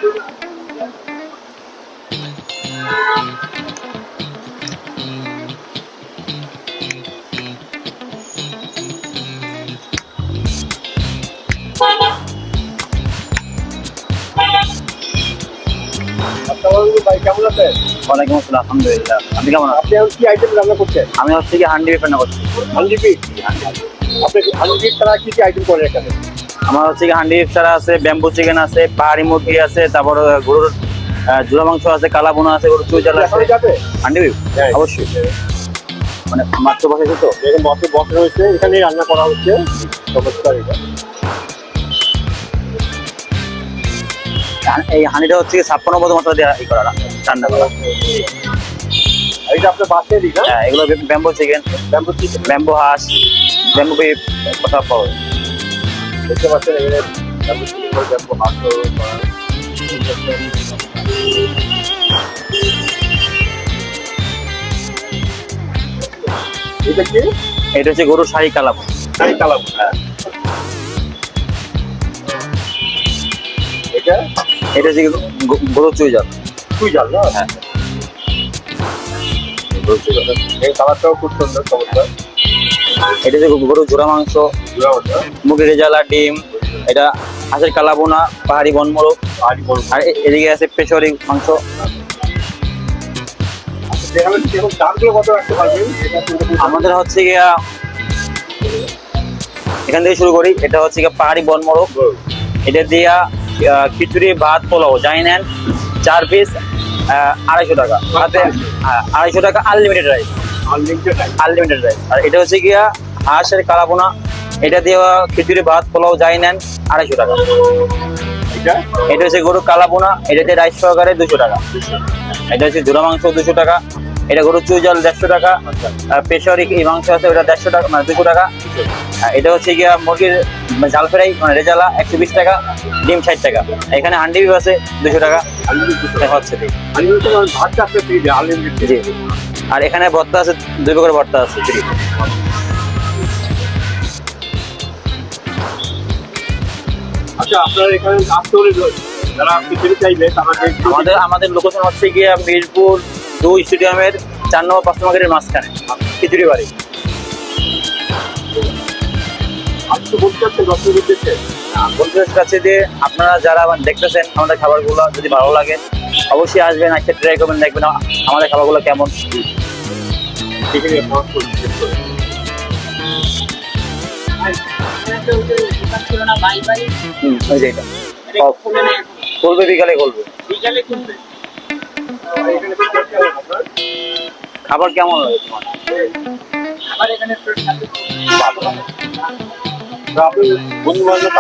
ভাই কেমন আছেন? ওয়ালাইকুম আসসালাম, আলহামদুলিল্লাহ। আপনি কেমন আছেন? আপনি কি আইটেম রান্না করছেন? আমি হচ্ছে কি হান্ডি বিফ রান্না করছি। হান্ডি বিফ। আপনি হান্ডি বিফ ছাড়া কি আইটেম করেন এখানে? আমার হচ্ছে কি হান্ডি বিফ ছাড়া আছে, ব্যাম্বু চিকেন আছে, পাহাড়ি মুরগি আছে, তারপর গরুর জোড়া মাংস আছে, কালা বোনা আছে, গরুর চুই জাল আছে। যাবে হান্ডি বিফ অবশ্যই, মানে মাত্র বসেছে তো এরকম বছর বছর হয়েছে এখানে রান্না করা হচ্ছে। চমৎকার এটা। এই হান্ডিটা হচ্ছে কি 56 মতো দেওয়া ই করা রান্না করা। এটা আপনার বাসায় দিই না? হ্যাঁ, এগুলো bamboo chicken, bamboo chicken, bamboo হাঁস, ব্যাম্বু বিফ সব পাওয়া যায়। দেখতে পাচ্ছেন এখানে ব্যাম্বু চিকেন, ব্যাম্বু হাঁস। এটা কি? এটা হচ্ছে গরুর শাহী কালাব। শাহী কালাব। হ্যাঁ। এটা হচ্ছে গরুর চুই জাল। চুই জাল না? হ্যাঁ, এই কালারটাও খুব সুন্দর, চমৎকার। এটা হচ্ছে গরুর জোড়া মাংস, মুরগির রেজালা, ডিম, এটা হাঁসের কালাবোনা, পাহাড়ি বনমোরগ, আর এদিকে আছে পেশোয়ারি মাংস। দামগুলো কত রাখতে পারবেন? আমাদের হচ্ছে গিয়া এখান থেকে শুরু করি। এটা হচ্ছে গিয়া পাহাড়ি বনমোরগ, এটা দিয়া খিচুড়ি, ভাত, পোলাও যাই নেন 4 পিস 250 টাকা। সাথে 250 টাকা আনলিমিটেড রাইস। Unlimited rice. আর এটা হচ্ছে গিয়া হাঁসের কালাবোনা, এটা দিয়ে খিচুড়ি, ভাত, পোলাও যাই নেন 250 টাকা। এটা হচ্ছে গরুর কালাবোনা, এটা দিয়ে রাইস সহকারে 200 টাকা। এটা হচ্ছে জোড়া মাংস 200 টাকা। এটা গরুর চুই জাল 150 টাকা। পেশোয়ারি এই মাংস আছে ওটা 150 টাকা, মানে 200 টাকা। এটা হচ্ছে গিয়া মুরগির জাল ফ্রাই, মানে রেজালা 120 টাকা। ডিম 60 টাকা। এখানে হান্ডি বিফ আছে 200 টাকা হচ্ছে। জি, আর এখানে ভর্তা আছে, 2 প্রকার ভর্তা আছে। আচ্ছা, আপনার এখানে আসতে হলে যারা খিচুড়ি চাইবে আমাদের লোকেশন হচ্ছে গিয়ে মিরপুর 2 স্টেডিয়ামের 4 নম্বর 5 নম্বর গেটের মাঝখানে খিচুড়ি বাড়ি। বন্ধুদের কাছে যে আপনারা যারা দেখতেছেন আমাদের খাবারগুলো যদি ভালো লাগে অবশ্যই আসবেন, একটা ট্রাই করবেন, দেখবেন আমাদের খাবারগুলো কেমন। খুলবে বিকালে, খুলবে। খাবার কেমন লাগে তোমার? আপনি বন্ধু বান্ধব